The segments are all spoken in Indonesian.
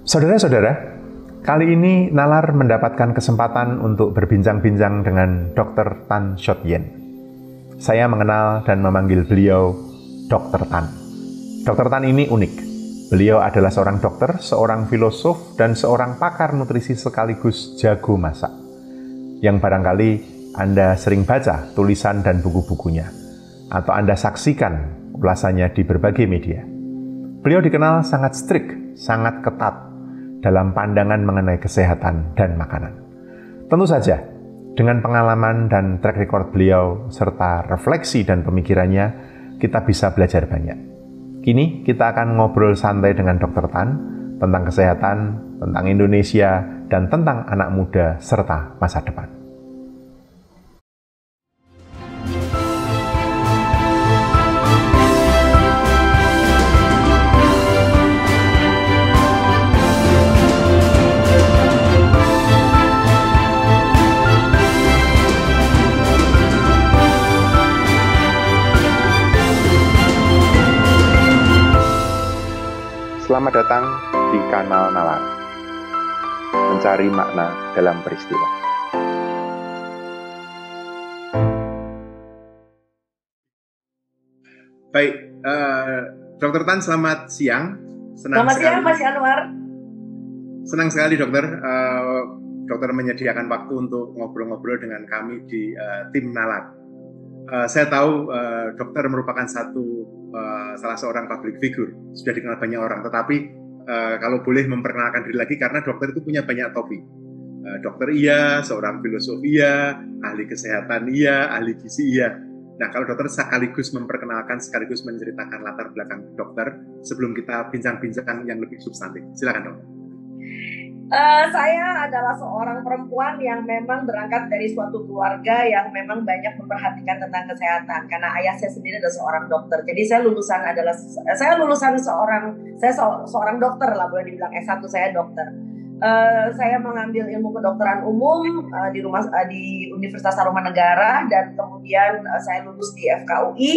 Saudara-saudara, kali ini Nalar mendapatkan kesempatan untuk berbincang-bincang dengan Dr. Tan Shot Yen. Saya mengenal dan memanggil beliau Dr. Tan. Dr. Tan ini unik. Beliau adalah seorang dokter, seorang filosof, dan seorang pakar nutrisi sekaligus jago masak. Yang barangkali Anda sering baca tulisan dan buku-bukunya, atau Anda saksikan ulasannya di berbagai media. Beliau dikenal sangat strict, sangat ketat dalam pandangan mengenai kesehatan dan makanan. Tentu saja, dengan pengalaman dan track record beliau, serta refleksi dan pemikirannya, kita bisa belajar banyak. Kini kita akan ngobrol santai dengan Dr. Tan tentang kesehatan, tentang Indonesia, dan tentang anak muda serta masa depan. Selamat datang di kanal Nalar, mencari makna dalam peristiwa. Baik, Dr. Tan, selamat siang. Selamat siang, Mas Anwar. Senang sekali, dokter. Dokter menyediakan waktu untuk ngobrol-ngobrol dengan kami di tim Nalar. Saya tahu dokter merupakan salah seorang public figure, sudah dikenal banyak orang, tetapi kalau boleh memperkenalkan diri lagi, karena dokter itu punya banyak topi. Dokter iya, seorang filosof iya, ahli kesehatan iya, ahli gizi iya. Nah, kalau dokter sekaligus memperkenalkan, sekaligus menceritakan latar belakang dokter sebelum kita bincang-bincang yang lebih substantif. Silakan, dokter. Saya adalah seorang perempuan yang memang berangkat dari suatu keluarga yang memang banyak memperhatikan tentang kesehatan, karena ayah saya sendiri adalah seorang dokter. Jadi saya seorang dokter lah, boleh dibilang S1 saya dokter. Saya mengambil ilmu kedokteran umum di Universitas Tarumanegara, dan kemudian saya lulus di FKUI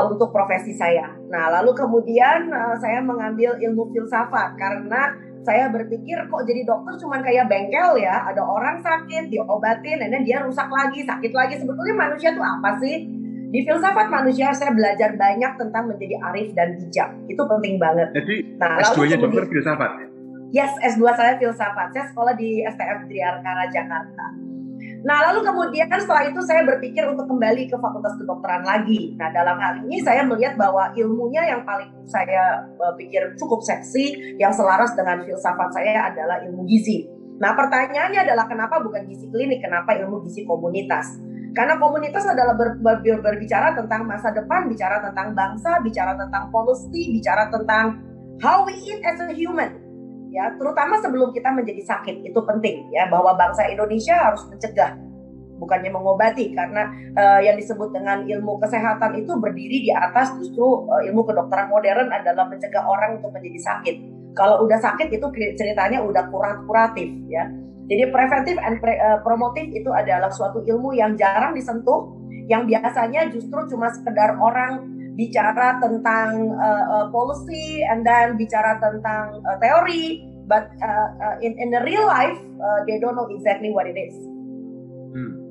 untuk profesi saya. Nah, lalu kemudian saya mengambil ilmu filsafat karena saya berpikir kok jadi dokter cuma kayak bengkel ya, ada orang sakit diobatin, dan dia rusak lagi, sakit lagi. Sebetulnya manusia itu apa sih? Di filsafat manusia saya belajar banyak tentang menjadi arif dan bijak. Itu penting banget. Jadi S2-nya dokter filsafat? Yes, S2 saya filsafat. Saya sekolah di STF Triarkara Jakarta. Nah, lalu kemudian setelah itu saya berpikir untuk kembali ke fakultas kedokteran lagi. Nah, dalam hal ini saya melihat bahwa ilmunya yang paling saya pikir cukup seksi, yang selaras dengan filsafat saya adalah ilmu gizi. Nah, pertanyaannya adalah kenapa bukan gizi klinik, kenapa ilmu gizi komunitas? Karena komunitas adalah berbicara tentang masa depan, bicara tentang bangsa, bicara tentang policy, bicara tentang how we eat as a human. Ya, terutama sebelum kita menjadi sakit, itu penting ya, bahwa bangsa Indonesia harus mencegah, bukannya mengobati, karena yang disebut dengan ilmu kesehatan itu berdiri di atas justru ilmu kedokteran modern adalah mencegah orang untuk menjadi sakit. Kalau udah sakit itu ceritanya udah kuratif ya. Jadi preventif and promotif itu adalah suatu ilmu yang jarang disentuh, yang biasanya justru cuma sekedar orang bicara tentang policy and then bicara tentang teori, but in the real life they don't know exactly what it is.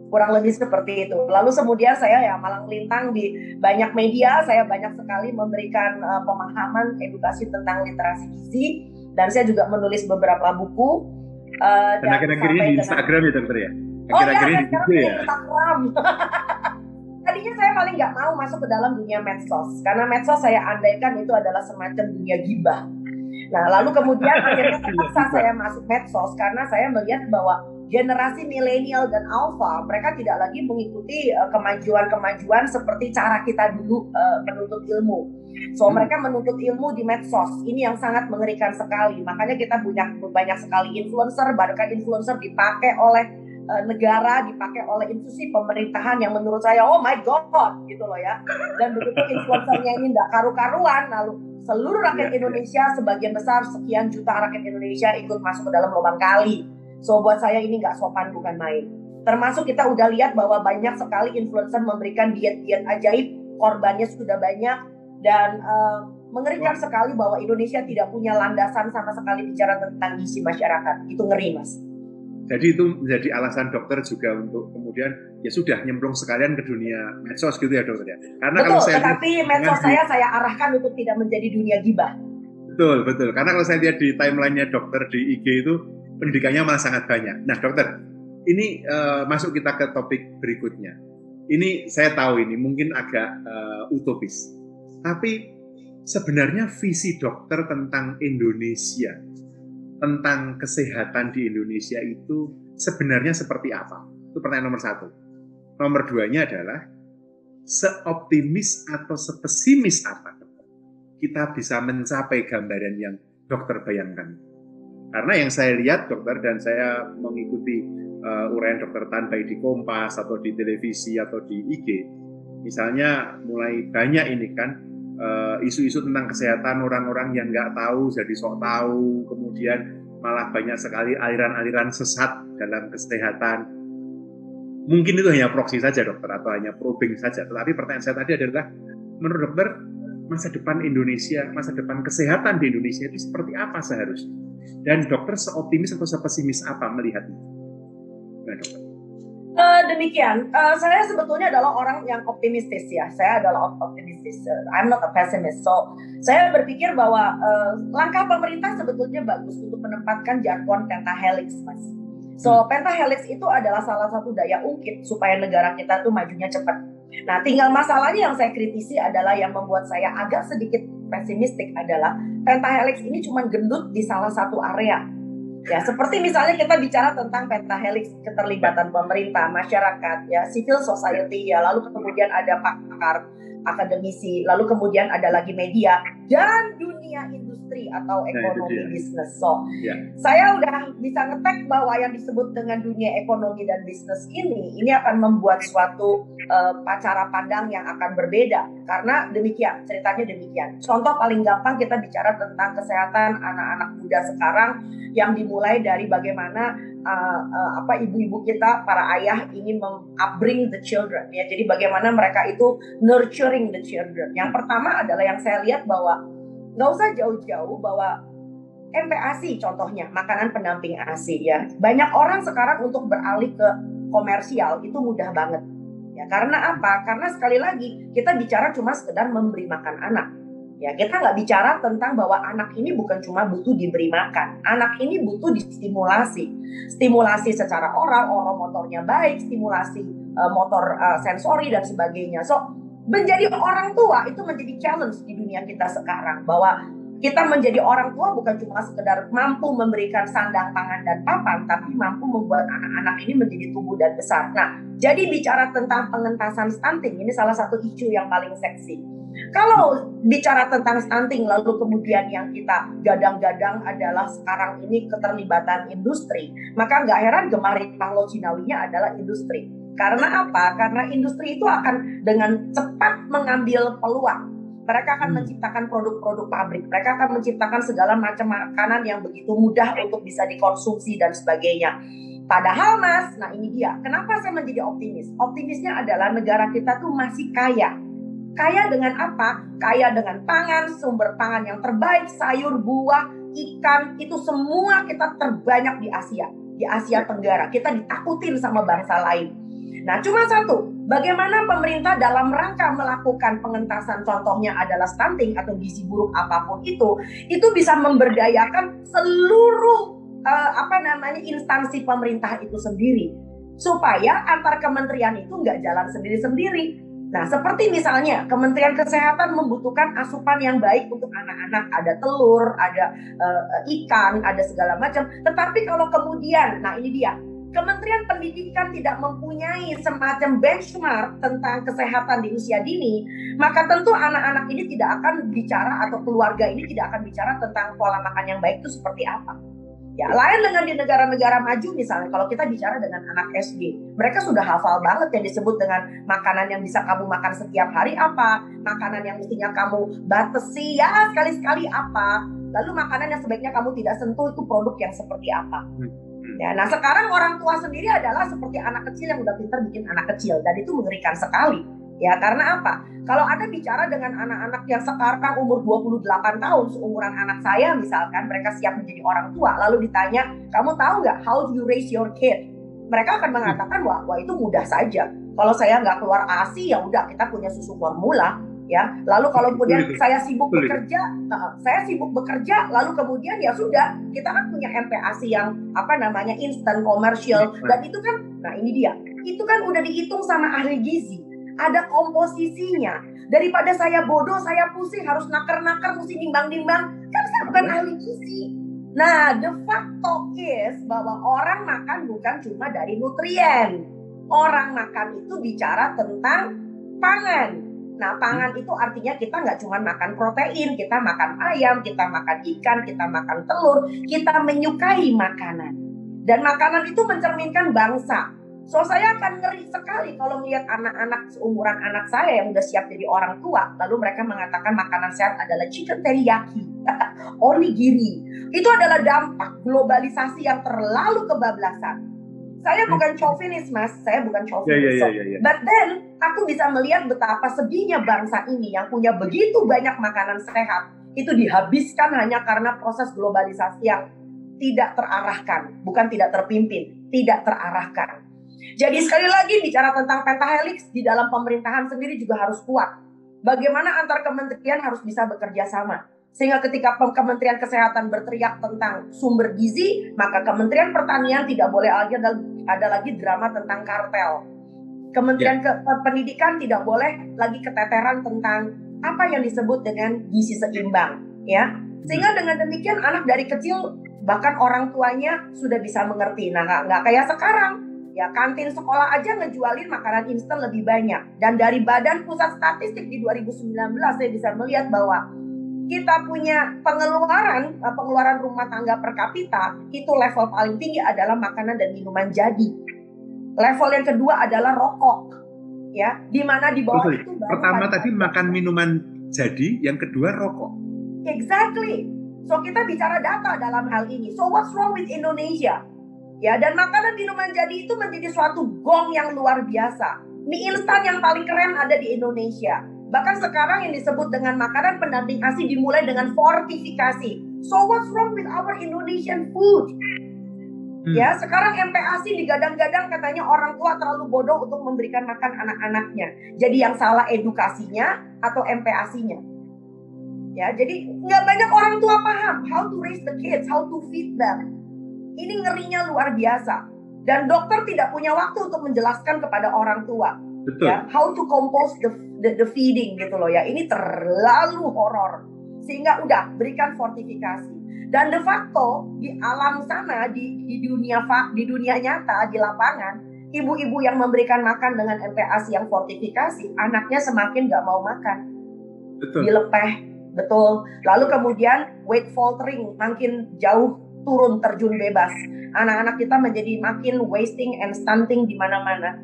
Kurang lebih seperti itu. Lalu kemudian saya ya malang melintang di banyak media, saya banyak sekali memberikan pemahaman edukasi tentang literasi gizi, dan saya juga menulis beberapa buku. Dan akhir-akhir ini di Instagram ya, dokter ya? Akhir-akhir ini di Instagram. Tadinya saya paling nggak mau masuk ke dalam dunia medsos, karena medsos saya andaikan itu adalah semacam dunia gibah. Nah, lalu kemudian akhirnya terpaksa saya masuk medsos karena saya melihat bahwa generasi milenial dan alpha, mereka tidak lagi mengikuti kemajuan-kemajuan seperti cara kita dulu menuntut ilmu. So mereka menuntut ilmu di medsos. Ini yang sangat mengerikan sekali. Makanya kita punya banyak sekali influencer, bahkan influencer dipakai oleh negara, dipakai oleh institusi pemerintahan yang menurut saya oh my god gitu loh ya. Dan begitu influencernya ini nggak karu-karuan, lalu seluruh rakyat Indonesia, sebagian besar sekian juta rakyat Indonesia ikut masuk ke dalam lubang kali. So buat saya ini nggak sopan, bukan main. Termasuk kita udah lihat bahwa banyak sekali influencer memberikan diet-diet ajaib, korbannya sudah banyak, dan Mengerikan sekali bahwa Indonesia tidak punya landasan sama sekali bicara tentang gizi masyarakat. Itu ngeri, Mas. Jadi itu menjadi alasan dokter juga untuk kemudian ya sudah nyemplung sekalian ke dunia medsos gitu ya dokter ya. Karena betul, kalau saya tetapi medsos saya arahkan untuk tidak menjadi dunia gibah. Betul. Karena kalau saya lihat di timelinenya dokter di IG itu pendidikannya malah sangat banyak. Nah dokter, ini masuk kita ke topik berikutnya. Ini saya tahu ini mungkin agak utopis, tapi sebenarnya visi dokter tentang Indonesia, tentang kesehatan di Indonesia itu sebenarnya seperti apa? Itu pertanyaan nomor 1. Nomor 2-nya adalah seoptimis atau sepesimis apa kita bisa mencapai gambaran yang dokter bayangkan. Karena yang saya lihat dokter, dan saya mengikuti uraian dokter Tan baik di Kompas atau di televisi atau di IG, misalnya mulai banyak ini kan isu-isu tentang kesehatan, orang-orang yang nggak tahu jadi sok tahu, kemudian malah banyak sekali aliran-aliran sesat dalam kesehatan. Mungkin itu hanya proksi saja dokter atau hanya probing saja, tetapi pertanyaan saya tadi adalah menurut dokter masa depan Indonesia, masa depan kesehatan di Indonesia itu seperti apa seharusnya, dan dokter seoptimis atau sepesimis apa melihat itu? Nah, dokter. Demikian, saya sebetulnya adalah orang yang optimistis ya. Saya adalah optimistis. I'm not a pessimist. So, saya berpikir bahwa langkah pemerintah sebetulnya bagus untuk menempatkan jargon pentahelix, Mas. So, pentahelix itu adalah salah satu daya ungkit supaya negara kita tuh majunya cepat. Nah, tinggal masalahnya yang saya kritisi adalah yang membuat saya agak sedikit pesimistik adalah pentahelix ini cuma gendut di salah satu area. Ya, seperti misalnya kita bicara tentang pentahelix, keterlibatan pemerintah, masyarakat, ya, civil society, ya, lalu kemudian ada pakar, akademisi, lalu kemudian ada lagi media dan dunia industri atau ekonomi bisnis. So, saya udah bisa ngetek bahwa yang disebut dengan dunia ekonomi dan bisnis ini akan membuat suatu cara pandang yang akan berbeda. Karena demikian, ceritanya demikian. Contoh paling gampang kita bicara tentang kesehatan anak-anak muda sekarang yang dimulai dari bagaimana ibu-ibu kita, para ayah ingin upbring the children, ya. Jadi bagaimana mereka itu nurturing the children. Yang pertama adalah yang saya lihat bahwa nggak usah jauh-jauh bahwa MPASI contohnya, makanan pendamping ASI, ya. Banyak orang sekarang untuk beralih ke komersial itu mudah banget. Ya, karena apa? Karena sekali lagi kita bicara cuma sekedar memberi makan anak. Ya, kita nggak bicara tentang bahwa anak ini bukan cuma butuh diberi makan. Anak ini butuh distimulasi. Stimulasi secara oral motornya baik, stimulasi motor sensori dan sebagainya. So, menjadi orang tua itu menjadi challenge di dunia kita sekarang. Bahwa kita menjadi orang tua bukan cuma sekedar mampu memberikan sandang, pangan, dan papan, tapi mampu membuat anak-anak ini menjadi tumbuh dan besar. Nah, jadi bicara tentang pengentasan stunting, ini salah satu isu yang paling seksi. Kalau bicara tentang stunting, lalu kemudian yang kita gadang-gadang adalah sekarang ini keterlibatan industri, maka nggak heran gemar Panglo Cinawinya adalah industri. Karena apa? Karena industri itu akan dengan cepat mengambil peluang. Mereka akan menciptakan produk-produk pabrik. Mereka akan menciptakan segala macam makanan yang begitu mudah untuk bisa dikonsumsi dan sebagainya. Padahal Mas, nah ini dia. Kenapa saya menjadi optimis? Optimisnya adalah negara kita tuh masih kaya. Kaya dengan apa? Kaya dengan pangan, sumber pangan yang terbaik, sayur, buah, ikan, itu semua kita terbanyak di Asia. Di Asia Tenggara. Kita ditakutin sama bangsa lain. Nah, cuma satu, bagaimana pemerintah dalam rangka melakukan pengentasan, contohnya adalah stunting atau gizi buruk apapun itu bisa memberdayakan seluruh instansi pemerintah itu sendiri, supaya antar kementerian itu nggak jalan sendiri-sendiri. Nah, seperti misalnya Kementerian Kesehatan membutuhkan asupan yang baik untuk anak-anak, ada telur, ada ikan, ada segala macam. Tetapi kalau kemudian, nah ini dia, Kementerian Pendidikan tidak mempunyai semacam benchmark tentang kesehatan di usia dini, maka tentu anak-anak ini tidak akan bicara, atau keluarga ini tidak akan bicara tentang pola makan yang baik itu seperti apa. Ya, lain dengan di negara-negara maju misalnya, kalau kita bicara dengan anak SD, mereka sudah hafal banget yang disebut dengan makanan yang bisa kamu makan setiap hari apa, makanan yang mestinya kamu batasi ya sekali-sekali apa, lalu makanan yang sebaiknya kamu tidak sentuh itu produk yang seperti apa. Ya, nah sekarang orang tua sendiri adalah seperti anak kecil yang udah pintar bikin anak kecil, dan itu mengerikan sekali. Ya, karena apa? Kalau Anda bicara dengan anak-anak yang sekarang umur 28 tahun, seumuran anak saya misalkan, mereka siap menjadi orang tua, lalu ditanya, kamu tahu nggak how do you raise your kid? Mereka akan mengatakan, wah itu mudah saja. Kalau saya nggak keluar ASI, ya udah kita punya susu formula. Ya, lalu kalau kemudian saya sibuk bekerja, lalu kemudian ya sudah, kita kan punya MPASI yang instant commercial, dan itu kan, nah ini dia, itu kan udah dihitung sama ahli gizi, ada komposisinya. Daripada saya bodoh, saya pusing harus nakar-nakar, mesti nimbang-nimbang, kan saya bukan ahli gizi. Nah, the facto is bahwa orang makan bukan cuma dari nutrien, orang makan itu bicara tentang pangan. Nah, pangan itu artinya kita nggak cuma makan protein, kita makan ayam, kita makan ikan, kita makan telur, kita menyukai makanan. Dan makanan itu mencerminkan bangsa. So, saya akan ngeri sekali kalau melihat anak-anak seumuran anak saya yang udah siap jadi orang tua, lalu mereka mengatakan makanan sehat adalah chicken teriyaki, onigiri. Itu adalah dampak globalisasi yang terlalu kebablasan. Saya bukan chauvinis, Mas. Saya bukan chauvinis. But then, aku bisa melihat betapa sedihnya bangsa ini yang punya begitu banyak makanan sehat, itu dihabiskan hanya karena proses globalisasi yang tidak terarahkan. Bukan tidak terpimpin, tidak terarahkan. Jadi sekali lagi bicara tentang pentahelix di dalam pemerintahan sendiri juga harus kuat. Bagaimana antar kementerian harus bisa bekerja sama. Sehingga ketika Kementerian Kesehatan berteriak tentang sumber gizi, maka Kementerian Pertanian tidak boleh lagi ada lagi drama tentang kartel. Kementerian Pendidikan tidak boleh lagi keteteran tentang apa yang disebut dengan gizi seimbang, ya. Sehingga dengan demikian anak dari kecil bahkan orang tuanya sudah bisa mengerti. Nah, nggak kayak sekarang. Ya, kantin sekolah aja ngejualin makanan instan lebih banyak. Dan dari Badan Pusat Statistik di 2019 saya bisa melihat bahwa kita punya pengeluaran rumah tangga per kapita itu level paling tinggi adalah makanan dan minuman jadi. Level yang kedua adalah rokok, ya, di mana di bawah itu baru pertama tadi makan minuman jadi, yang kedua rokok. Exactly. So kita bicara data dalam hal ini. So what's wrong with Indonesia? Ya, dan makanan minuman jadi itu menjadi suatu gong yang luar biasa. Mie instan yang paling keren ada di Indonesia. Bahkan sekarang yang disebut dengan makanan pendamping ASI dimulai dengan fortifikasi. So what's wrong with our Indonesian food? Ya, sekarang MPASI digadang-gadang katanya orang tua terlalu bodoh untuk memberikan makan anak-anaknya. Jadi yang salah edukasinya atau MPASI-nya. Ya, jadi nggak banyak orang tua paham how to raise the kids, how to feed them. Ini ngerinya luar biasa. Dan dokter tidak punya waktu untuk menjelaskan kepada orang tua. Betul. Ya, how to compose the feeding gitu loh ya. Ini terlalu horor. Sehingga udah berikan fortifikasi. Dan de facto di alam sana, di dunia nyata, di lapangan, ibu-ibu yang memberikan makan dengan MPASI yang fortifikasi, anaknya semakin gak mau makan. Betul. Dilepeh, betul. Lalu kemudian weight faltering, makin jauh turun terjun bebas. Anak-anak kita menjadi makin wasting and stunting di mana-mana.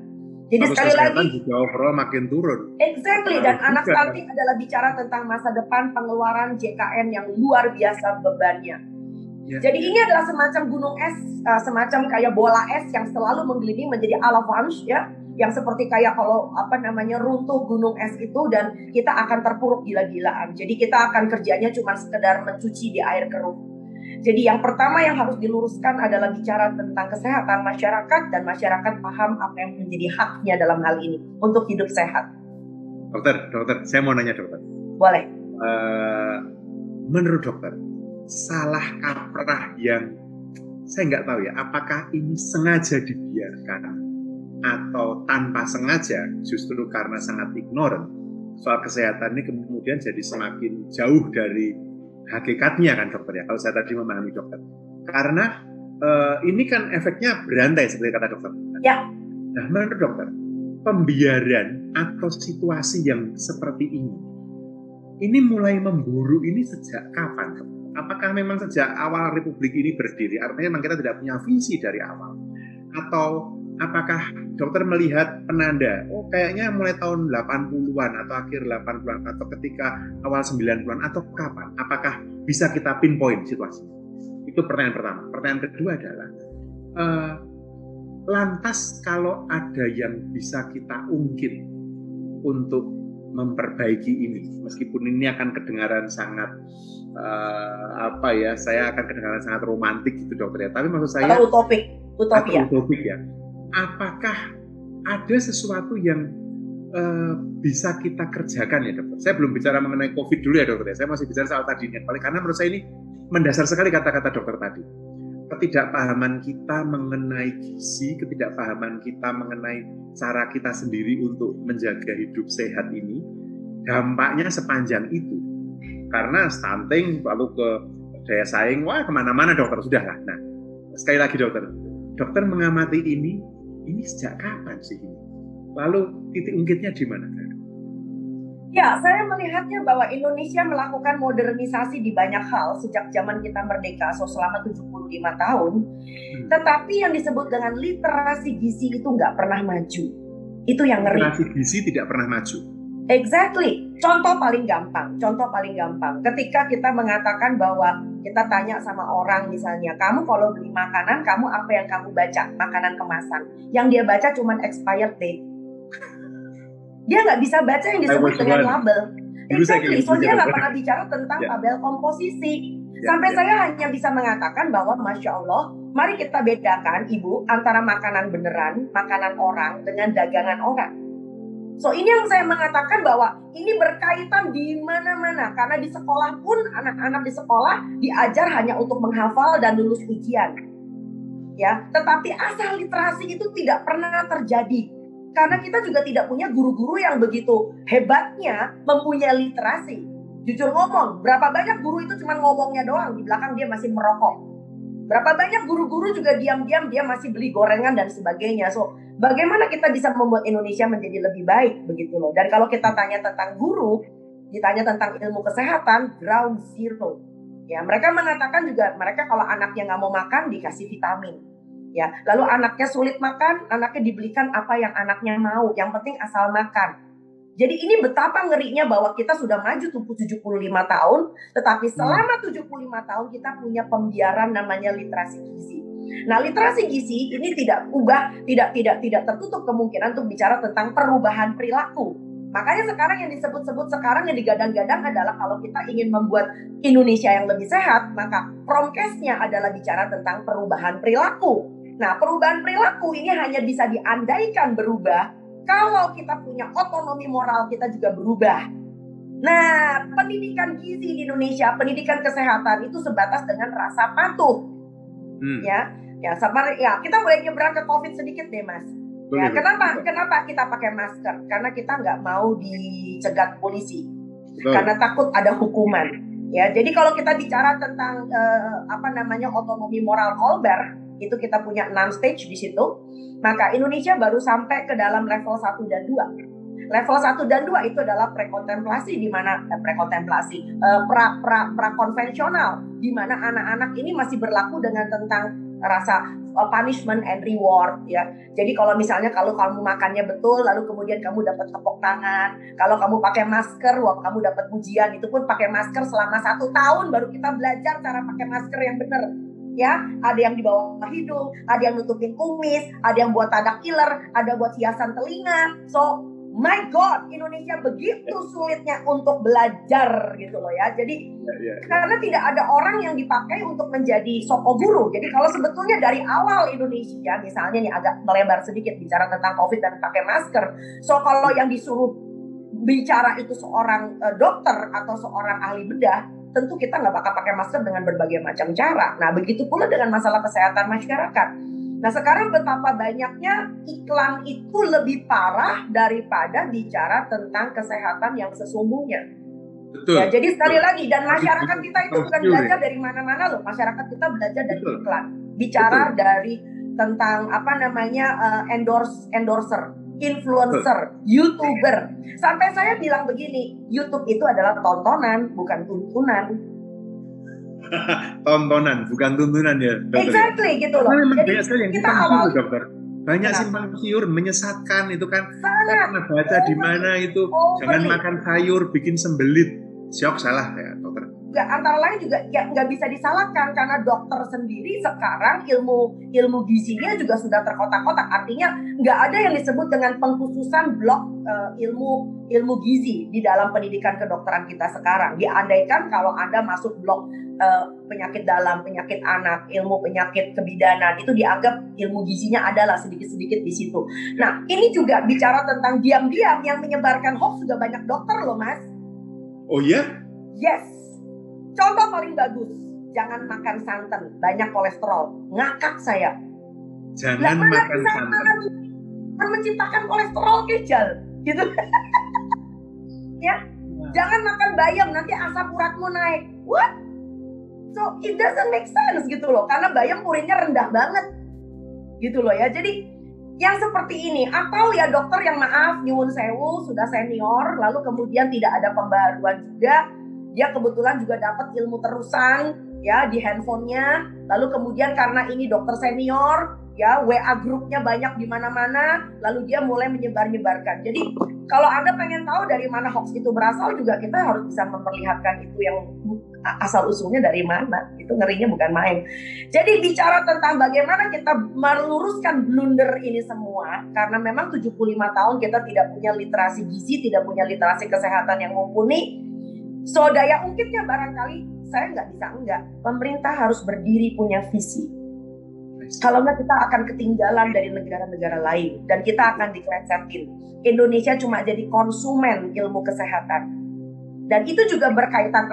Jadi sekali lagi juga overall makin turun. Exactly, dan anak stunting adalah bicara tentang masa depan pengeluaran JKN yang luar biasa bebannya. Ya. Jadi ini adalah semacam gunung es, semacam kayak bola es yang selalu menggelinding menjadi avalanche, ya, yang seperti kayak kalau runtuh gunung es itu, dan kita akan terpuruk gila-gilaan. Jadi kita akan kerjanya cuma sekedar mencuci di air keruh. Jadi yang pertama yang harus diluruskan adalah bicara tentang kesehatan masyarakat, dan masyarakat paham apa yang menjadi haknya dalam hal ini untuk hidup sehat. Dokter, saya mau nanya dokter. Boleh. Menurut dokter, salah kaprah yang saya nggak tahu ya, apakah ini sengaja dibiarkan atau tanpa sengaja, justru karena sangat ignorant soal kesehatan ini kemudian jadi semakin jauh dari hakikatnya kan dokter ya, kalau saya tadi memahami dokter. Karena ini kan efeknya berantai seperti kata dokter. Ya. Nah, menurut dokter, pembiaran atau situasi yang seperti ini mulai memburu ini sejak kapan? Apakah memang sejak awal Republik ini berdiri? Artinya memang kita tidak punya visi dari awal. Atau apakah dokter melihat penanda, kayaknya mulai tahun 80-an atau akhir 80-an atau ketika awal 90-an atau kapan? Apakah bisa kita pinpoint situasi? Itu pertanyaan pertama. Pertanyaan kedua adalah, lantas kalau ada yang bisa kita ungkit untuk memperbaiki ini, meskipun ini akan kedengaran sangat saya akan kedengaran sangat romantik gitu dokter ya, tapi maksud saya utopik ya. Apakah ada sesuatu yang bisa kita kerjakan ya dokter? Saya belum bicara mengenai COVID dulu ya dokter ya, saya masih bicara soal tadinya, karena menurut saya ini mendasar sekali kata-kata dokter tadi. Ketidakpahaman kita mengenai gizi, ketidakpahaman kita mengenai cara kita sendiri untuk menjaga hidup sehat ini, dampaknya sepanjang itu. Karena stunting, lalu ke daya saing, wah kemana-mana dokter, sudahlah. Nah, sekali lagi dokter mengamati ini sejak kapan sih ini? Lalu titik ungkitnya di mana? Ya, saya melihatnya bahwa Indonesia melakukan modernisasi di banyak hal sejak zaman kita merdeka, selama 75 tahun. Tetapi yang disebut dengan literasi gizi itu nggak pernah maju. Itu yang ngeri. Literasi gizi tidak pernah maju. Exactly. Contoh paling gampang. Ketika kita mengatakan bahwa kita tanya sama orang misalnya, kamu kalau beli makanan, kamu apa yang kamu baca? Makanan kemasan. Yang dia baca cuma expired date. Dia nggak bisa baca yang disebut dengan label. Exactly. So dia nggak pernah bicara tentang tabel komposisi. Sampai saya hanya bisa mengatakan bahwa Masya Allah, mari kita bedakan Ibu antara makanan beneran, makanan orang dengan dagangan orang. So ini yang saya mengatakan bahwa ini berkaitan di mana-mana. Karena di sekolah pun anak-anak di sekolah diajar hanya untuk menghafal dan lulus ujian. Ya, tetapi asal literasi itu tidak pernah terjadi. Karena kita juga tidak punya guru-guru yang begitu hebatnya mempunyai literasi. Jujur ngomong, berapa banyak guru itu cuma ngomongnya doang, di belakang dia masih merokok. Berapa banyak guru-guru juga diam-diam dia masih beli gorengan dan sebagainya. So, bagaimana kita bisa membuat Indonesia menjadi lebih baik begitu loh. Dan kalau kita tanya tentang guru, ditanya tentang ilmu kesehatan, ground zero. Ya, mereka mengatakan juga mereka kalau anaknya nggak mau makan dikasih vitamin. Ya, lalu anaknya sulit makan, anaknya dibelikan apa yang anaknya mau. Yang penting asal makan. Jadi ini betapa ngerinya bahwa kita sudah maju 75 tahun, tetapi selama 75 tahun kita punya pembiaran namanya literasi gizi. Nah, literasi gizi ini tidak tertutup kemungkinan untuk bicara tentang perubahan perilaku. Makanya sekarang yang disebut-sebut sekarang yang digadang-gadang adalah kalau kita ingin membuat Indonesia yang lebih sehat, maka promkesnya adalah bicara tentang perubahan perilaku. Nah, perubahan perilaku ini hanya bisa diandaikan berubah kalau kita punya otonomi moral, kita juga berubah. Nah, pendidikan gizi di Indonesia, pendidikan kesehatan itu sebatas dengan rasa patuh. Ya, kita boleh nyebrang ke COVID sedikit deh, Mas. Ya, kenapa kita pakai masker? Karena kita nggak mau dicegat polisi. Karena takut ada hukuman. Ya, jadi kalau kita bicara tentang otonomi moral Kolber, itu kita punya 6 stage di situ. Maka Indonesia baru sampai ke dalam level 1 dan 2. Level 1 dan 2 itu adalah prekontemplasi, di mana prakonvensional, di mana anak-anak ini masih berlaku dengan tentang rasa punishment and reward ya. Jadi kalau misalnya kalau kamu makannya betul, lalu kemudian kamu dapat tepuk tangan. Kalau kamu pakai masker, kamu dapat pujian. Itu pun pakai masker selama 1 tahun baru kita belajar cara pakai masker yang benar. Ya, ada yang di bawah hidung, ada yang nutupin kumis, ada yang buat tadak iler, ada buat hiasan telinga. So, my God, Indonesia begitu sulitnya untuk belajar gitu loh ya. Jadi, karena tidak ada orang yang dipakai untuk menjadi soko guru. Jadi, kalau sebetulnya dari awal Indonesia, misalnya nih agak melebar sedikit bicara tentang COVID dan pakai masker. So, kalau yang disuruh bicara itu seorang dokter atau seorang ahli bedah, tentu kita nggak bakal pakai masker dengan berbagai macam cara. Nah, begitu pula dengan masalah kesehatan masyarakat. Nah, sekarang betapa banyaknya iklan itu lebih parah daripada bicara tentang kesehatan yang sesungguhnya. Betul. Ya, jadi sekali lagi, dan masyarakat kita itu bukan belajar dari mana-mana loh. Masyarakat kita belajar dari iklan. Bicara dari tentang endorser, influencer, YouTuber. Sampai saya bilang begini, YouTube itu adalah tontonan, bukan tuntunan. Tontonan, bukan tuntunan ya, dokter. Exactly, gitu loh. Jadi kita awal dokter. Banyak simpang siur menyesatkan itu kan. Saya pernah baca di mana itu jangan makan sayur, bikin sembelit. Syok salah ya, dokter. juga antara lain juga ya nggak bisa disalahkan karena dokter sendiri sekarang ilmu gizinya juga sudah terkotak-kotak. Artinya nggak ada yang disebut dengan pengkhususan blok ilmu gizi di dalam pendidikan kedokteran kita sekarang. Diandaikan kalau Anda masuk blok penyakit dalam, penyakit anak, ilmu penyakit kebidanan, itu dianggap ilmu gizinya adalah sedikit-sedikit di situ. Nah, ini juga bicara tentang diam-diam yang menyebarkan hoax juga banyak dokter loh, Mas. Oh ya? Yes. Contoh paling bagus, jangan makan santan, banyak kolesterol. Ngakak saya. Jangan makan santan. Akan menciptakan kolesterol kejal, gitu. Ya, jangan makan bayam, nanti asam uratmu naik. What? So it doesn't make sense gitu loh, karena bayam urinnya rendah banget, gitu loh ya. Jadi yang seperti ini, atau ya dokter yang maaf nyuwun sewu sudah senior, lalu kemudian tidak ada pembaruan juga. Dia kebetulan juga dapat ilmu terusan ya di handphonenya. Lalu kemudian karena ini dokter senior, ya WA grupnya banyak di mana-mana. Lalu dia mulai menyebar-nyebarkan. Jadi kalau Anda pengen tahu dari mana hoax itu berasal, juga kita harus bisa memperlihatkan itu yang asal usulnya dari mana. Itu ngerinya bukan main. Jadi bicara tentang bagaimana kita meluruskan blunder ini semua, karena memang 75 tahun kita tidak punya literasi gizi, tidak punya literasi kesehatan yang mumpuni. So daya ungkitnya barangkali saya nggak bisa enggak. Pemerintah harus berdiri punya visi. Kalau nggak kita akan ketinggalan dari negara-negara lain dan kita akan dikelesetin. Indonesia cuma jadi konsumen ilmu kesehatan. Dan itu juga berkaitan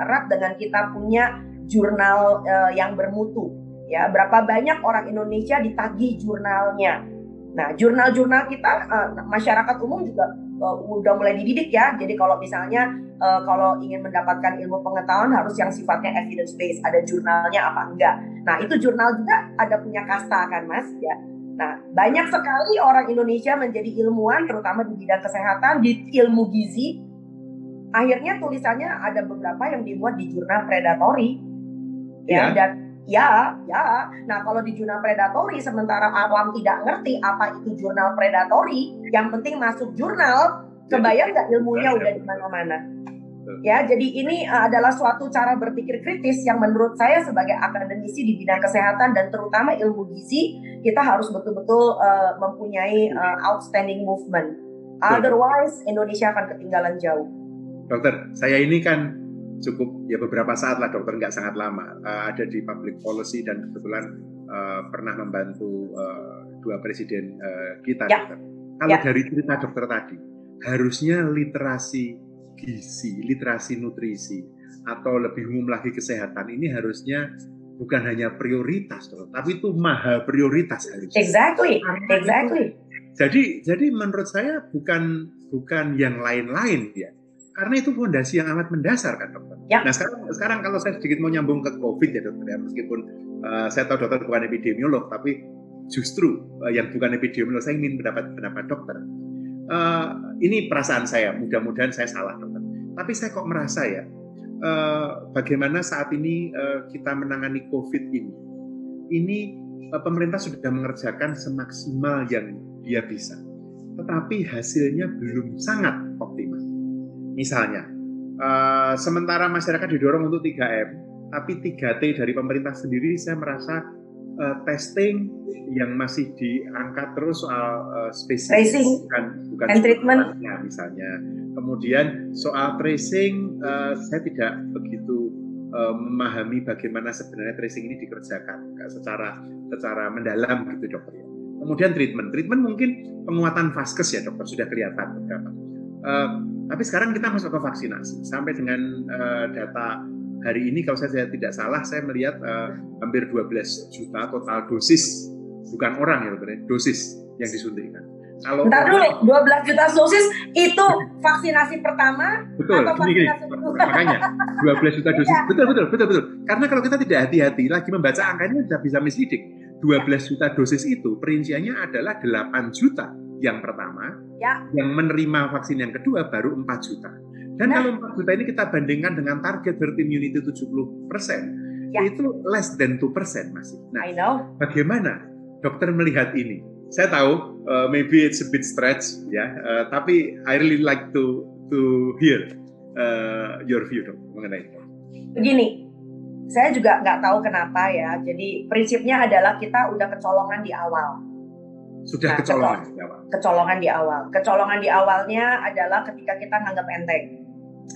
erat dengan kita punya jurnal yang bermutu. Ya, berapa banyak orang Indonesia ditagih jurnalnya. Nah, jurnal-jurnal kita masyarakat umum juga udah mulai dididik ya. Jadi kalau misalnya kalau ingin mendapatkan ilmu pengetahuan harus yang sifatnya evidence based, ada jurnalnya apa enggak. Nah, itu jurnal juga ada punya kasta kan, Mas, ya. Nah, banyak sekali orang Indonesia menjadi ilmuwan terutama di bidang kesehatan, di ilmu gizi. Akhirnya tulisannya ada beberapa yang dibuat di jurnal predatory. Ya, dan ya. Nah, kalau di jurnal predatory sementara awam tidak ngerti apa itu jurnal predatory, yang penting masuk jurnal, kebayang nggak ilmunya udah di mana-mana. Ya, jadi ini adalah suatu cara berpikir kritis yang menurut saya sebagai akademisi di bidang kesehatan dan terutama ilmu gizi, kita harus betul-betul mempunyai outstanding movement. Otherwise, Indonesia akan ketinggalan jauh. Dokter, saya ini kan cukup ya beberapa saat lah dokter, nggak sangat lama ada di public policy dan kebetulan pernah membantu dua presiden kita dokter. Kalau dari cerita dokter tadi, harusnya literasi gizi, literasi nutrisi atau lebih umum lagi kesehatan ini harusnya bukan hanya prioritas dokter, tapi itu maha prioritas harusnya. Exactly. Jadi menurut saya bukan yang lain-lain ya. Karena itu fondasi yang amat mendasar kan dokter. Ya. Nah sekarang kalau saya sedikit mau nyambung ke COVID ya dokter ya, meskipun saya tahu dokter bukan epidemiolog, tapi justru yang bukan epidemiolog saya ingin mendapat pendapat dokter. Ini perasaan saya, mudah-mudahan saya salah dokter. Tapi saya kok merasa ya, bagaimana saat ini kita menangani COVID ini pemerintah sudah mengerjakan semaksimal yang dia bisa, tetapi hasilnya belum sangat optimal. Misalnya, sementara masyarakat didorong untuk 3M, tapi 3T dari pemerintah sendiri saya merasa testing yang masih diangkat terus soal spesifik, bukan treatment misalnya. Kemudian soal tracing, saya tidak begitu memahami bagaimana sebenarnya tracing ini dikerjakan secara mendalam gitu dokter. Kemudian treatment mungkin penguatan vaskes ya dokter sudah kelihatan beberapa. Tapi sekarang kita masuk ke vaksinasi. Sampai dengan data hari ini, kalau saya tidak salah, saya melihat hampir 12 juta total dosis, bukan orang ya, dosis yang disuntikan. Bentar dulu, 12 juta dosis itu vaksinasi pertama betul, atau vaksinasi kedua? Makanya 12 juta dosis, betul. Karena kalau kita tidak hati-hati lagi membaca angkanya sudah bisa misleading. 12 juta dosis itu perinciannya adalah 8 juta yang pertama, yang menerima vaksin yang kedua baru 4 juta. Dan kalau 4 juta ini kita bandingkan dengan target herd immunity 70%, itu less than 2% masih. Nah, bagaimana dokter melihat ini? Saya tahu maybe it's a bit stretch ya, tapi I really like to hear your view dok mengenai itu? Begini, saya juga nggak tahu kenapa ya. Jadi prinsipnya adalah kita udah kecolongan di awal. Sudah kecolongan di awal. Kecolongan di awal. Kecolongan di awalnya adalah ketika kita nganggap enteng.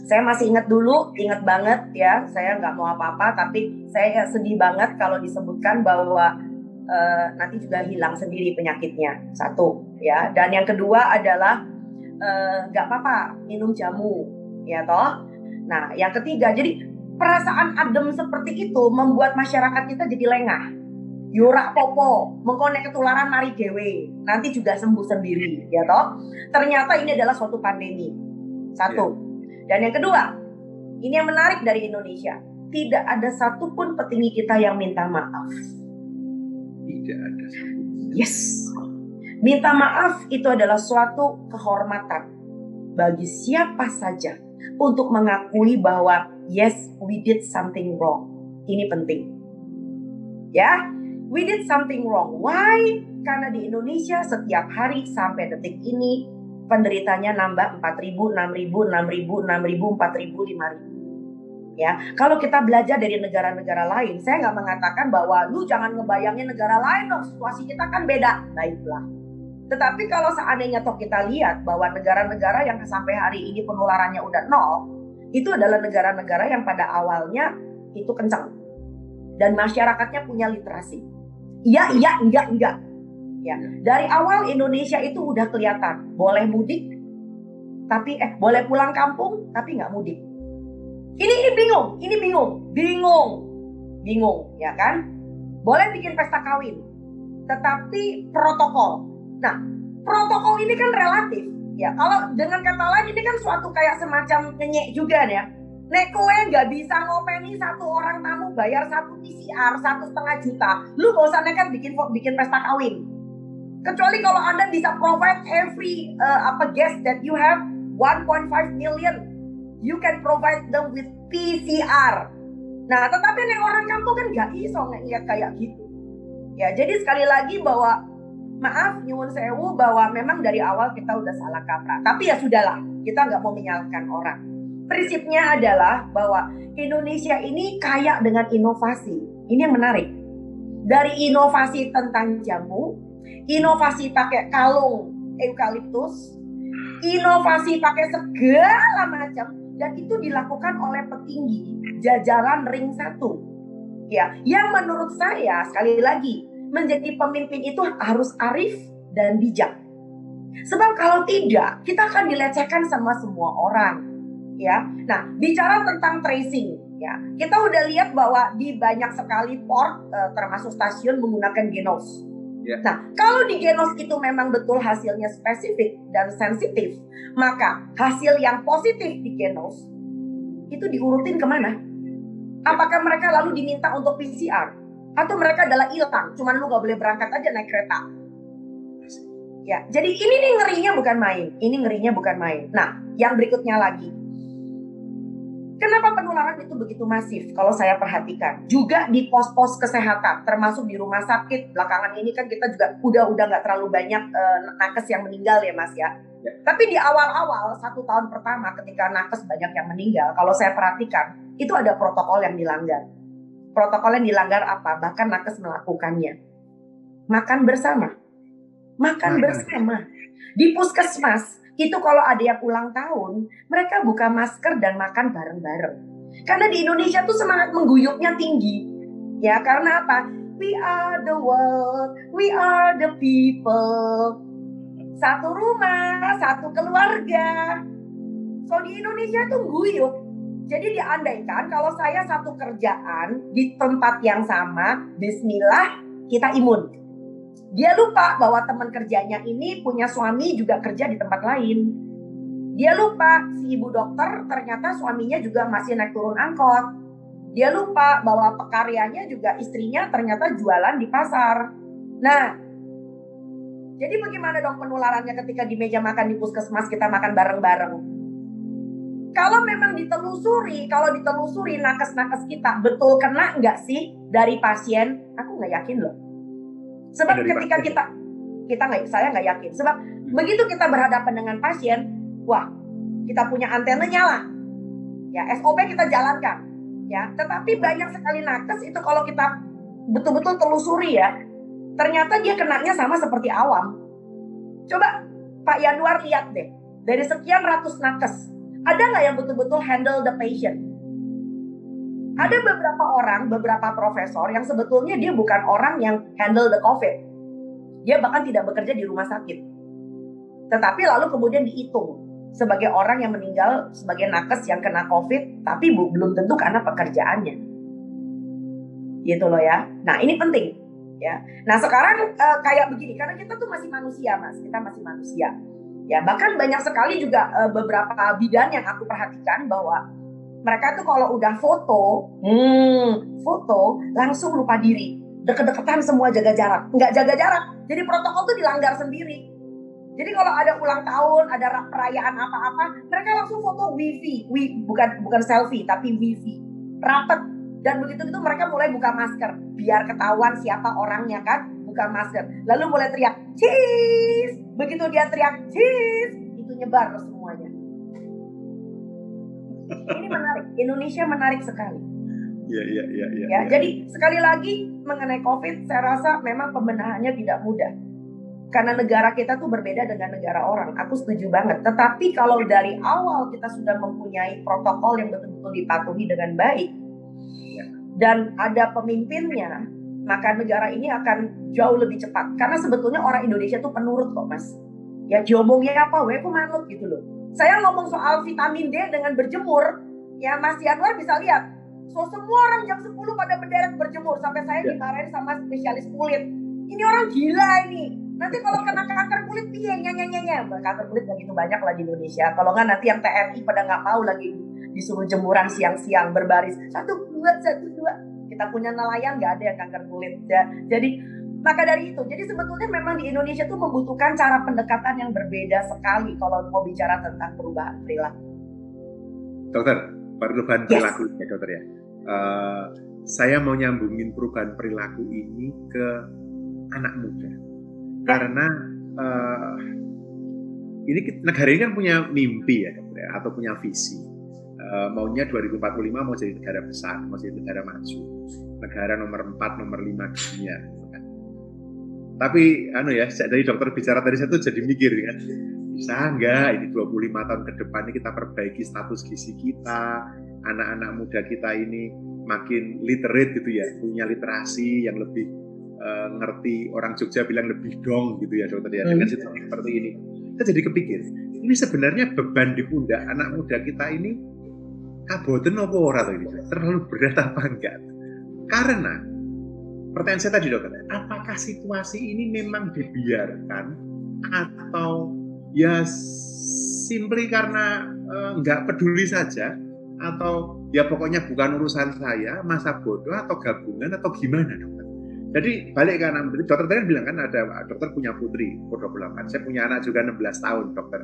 Saya masih ingat banget ya. Saya nggak mau apa-apa, tapi saya sedih banget kalau disebutkan bahwa nanti juga hilang sendiri penyakitnya. Satu, ya. Dan yang kedua adalah nggak apa-apa minum jamu, ya toh. Nah, yang ketiga, jadi perasaan adem seperti itu membuat masyarakat kita jadi lengah. Yorak popo, mengkonek ketularan mari dewe, nanti juga sembuh sendiri, ya toh. Ternyata ini adalah suatu pandemi. Satu. Dan yang kedua, ini yang menarik dari Indonesia, tidak ada satupun petinggi kita yang minta maaf. Tidak ada. Yes. Minta maaf itu adalah suatu kehormatan bagi siapa saja untuk mengakui bahwa yes, we did something wrong. Ini penting. Ya, we did something wrong. Why? Karena di Indonesia setiap hari sampai detik ini penderitanya nambah 4.000, 6.000, 6.000, 6.000, 4.000, 5.000. Ya, kalau kita belajar dari negara-negara lain, saya nggak mengatakan bahwa lu jangan ngebayangin negara lain dong, situasi kita kan beda. Baiklah. Tetapi kalau seandainya toh kita lihat bahwa negara-negara yang sampai hari ini penularannya udah 0, itu adalah negara-negara yang pada awalnya itu kencang. Dan masyarakatnya punya literasi. Iya, enggak. Ya, dari awal Indonesia itu udah kelihatan. Boleh mudik, tapi boleh pulang kampung, tapi nggak mudik. Ini bingung, ya kan? Boleh bikin pesta kawin, tetapi protokol. Nah, protokol ini kan relatif, ya. Kalau dengan kata lain ini kan suatu kayak semacam ngenyek juga ya. Nek kowe nggak bisa ngopeni satu orang tamu bayar 1 PCR 1,5 juta, lu gak usah nekat bikin pesta kawin. Kecuali kalau Anda bisa provide every guest that you have 1.5 million. You can provide them with PCR. Nah, tetapi yang orang kampung kan gak iso ngeliat kayak gitu. Ya, jadi sekali lagi bahwa maaf nyuwun sewu bahwa memang dari awal kita udah salah kaprah. Tapi ya sudahlah, kita nggak mau menyalahkan orang. Prinsipnya adalah bahwa Indonesia ini kaya dengan inovasi. Ini yang menarik. Dari inovasi tentang jamu, inovasi pakai kalung eukaliptus, inovasi pakai segala macam. Dan itu dilakukan oleh petinggi jajaran ring 1. Ya, yang menurut saya sekali lagi menjadi pemimpin itu harus arif dan bijak. Sebab kalau tidak, kita akan dilecehkan sama semua orang. Ya, nah bicara tentang tracing, ya kita udah lihat bahwa di banyak sekali port termasuk stasiun menggunakan genos. Yeah. Nah, kalau di genos itu memang betul hasilnya spesifik dan sensitif, maka hasil yang positif di genos itu diurutin kemana? Apakah mereka lalu diminta untuk PCR? Atau mereka adalah hilang, cuman lu gak boleh berangkat aja naik kereta? Ya, jadi ini nih ngerinya bukan main. Nah, yang berikutnya lagi. Kenapa penularan itu begitu masif? Kalau saya perhatikan, juga di pos-pos kesehatan, termasuk di rumah sakit. Belakangan ini kan kita juga udah nggak terlalu banyak nakes yang meninggal ya Mas ya. Tapi di awal-awal 1 tahun pertama ketika nakes banyak yang meninggal, kalau saya perhatikan itu ada protokol yang dilanggar. Protokol yang dilanggar apa? Bahkan nakes melakukannya. Makan bersama. Di puskesmas itu kalau ada yang ulang tahun, mereka buka masker dan makan bareng-bareng. Karena di Indonesia tuh semangat mengguyupnya tinggi. Ya, karena apa? We are the world, we are the people. Satu rumah, satu keluarga. So di Indonesia tuh guyup. Jadi diandaikan kalau saya satu kerjaan di tempat yang sama, bismillah, kita imun. Dia lupa bahwa teman kerjanya ini punya suami juga kerja di tempat lain. Dia lupa si ibu dokter ternyata suaminya juga masih naik turun angkot. Dia lupa bahwa pekaryanya juga istrinya ternyata jualan di pasar. Nah, jadi bagaimana dong penularannya ketika di meja makan di puskesmas kita makan bareng-bareng? Kalau memang ditelusuri nakes-nakes kita betul kena nggak sih dari pasien? Aku nggak yakin loh. Sebab ketika saya nggak yakin. Sebab begitu kita berhadapan dengan pasien, wah kita punya antena nyala. Ya, SOP kita jalankan. Ya, tetapi banyak sekali nakes itu kalau kita betul-betul telusuri ya, ternyata dia kenanya sama seperti awam. Coba Pak Yanuar lihat deh, dari sekian ratus nakes, ada nggak yang betul-betul handle the patient? Ada beberapa orang, beberapa profesor yang sebetulnya dia bukan orang yang handle the COVID. Dia bahkan tidak bekerja di rumah sakit. Tetapi lalu kemudian dihitung sebagai orang yang meninggal sebagai nakes yang kena COVID, tapi belum tentu karena pekerjaannya. Gitu loh ya. Nah ini penting. Ya. Nah sekarang kayak begini, karena kita tuh masih manusia Mas, kita masih manusia. Ya bahkan banyak sekali juga beberapa bidan yang aku perhatikan bahwa mereka tuh kalau udah foto langsung lupa diri, deket-deketan semua, jaga jarak, nggak jaga jarak. Jadi protokol tuh dilanggar sendiri. Jadi kalau ada ulang tahun, ada perayaan apa-apa, mereka langsung foto wifi, bukan selfie tapi wifi, rapet. Dan begitu itu mereka mulai buka masker, biar ketahuan siapa orangnya kan, buka masker. Lalu mulai teriak, cheese. Begitu dia teriak, cheese, itu nyebar semuanya. Ini menarik, Indonesia menarik sekali. Ya, jadi sekali lagi mengenai COVID, saya rasa memang pembenahannya tidak mudah. Karena negara kita tuh berbeda dengan negara orang, aku setuju banget. Tetapi kalau dari awal kita sudah mempunyai protokol yang betul-betul dipatuhi dengan baik, dan ada pemimpinnya, maka negara ini akan jauh lebih cepat. Karena sebetulnya orang Indonesia tuh penurut kok Mas. Ya diomongnya apa, aku manut gitu loh. Saya ngomong soal vitamin D dengan berjemur, ya Mas Yanuar bisa lihat. So semua orang jam 10 pada berderet berjemur, sampai saya dimarahin sama spesialis kulit. Ini orang gila ini. Nanti kalau kena kanker kulit piye nyanyi-nyanyi. Kanker kulit gak gitu banyak lah di Indonesia. Kalau nggak nanti yang TNI pada nggak mau lagi disuruh jemuran siang-siang berbaris. 1, 2. Kita punya nelayan nggak ada yang kanker kulit. Ya. Jadi maka dari itu, jadi sebetulnya memang di Indonesia tuh membutuhkan cara pendekatan yang berbeda sekali kalau mau bicara tentang perubahan perilaku. Dokter, perubahan perilaku ya dokter ya. Saya mau nyambungin perubahan perilaku ini ke anak muda. Karena ini negara ini kan punya mimpi ya dokter ya, atau punya visi. Maunya 2045 mau jadi negara besar, mau jadi negara maju. Negara nomor 4, nomor 5 dunia. Tapi dari dokter bicara tadi saya tuh jadi mikir kan, bisa nggak ini 25 tahun ke depan ini kita perbaiki status gizi kita, anak-anak muda kita ini makin literate gitu ya, punya literasi yang lebih ngerti, orang Jogja bilang lebih dong gitu ya dokter ya, dengan situasi seperti ini. Saya jadi kepikir, ini sebenarnya beban di pundak anak muda kita ini kaboten apa ora tuh ini, terlalu berat apa enggak? Karena pertanyaan saya tadi dokter, apakah situasi ini memang dibiarkan atau ya simply karena nggak peduli saja, atau ya pokoknya bukan urusan saya, masa bodoh atau gabungan atau gimana dokter? Jadi balik ke anak, dokter tadi bilang kan ada dokter punya putri umur 28, saya punya anak juga 16 tahun dokter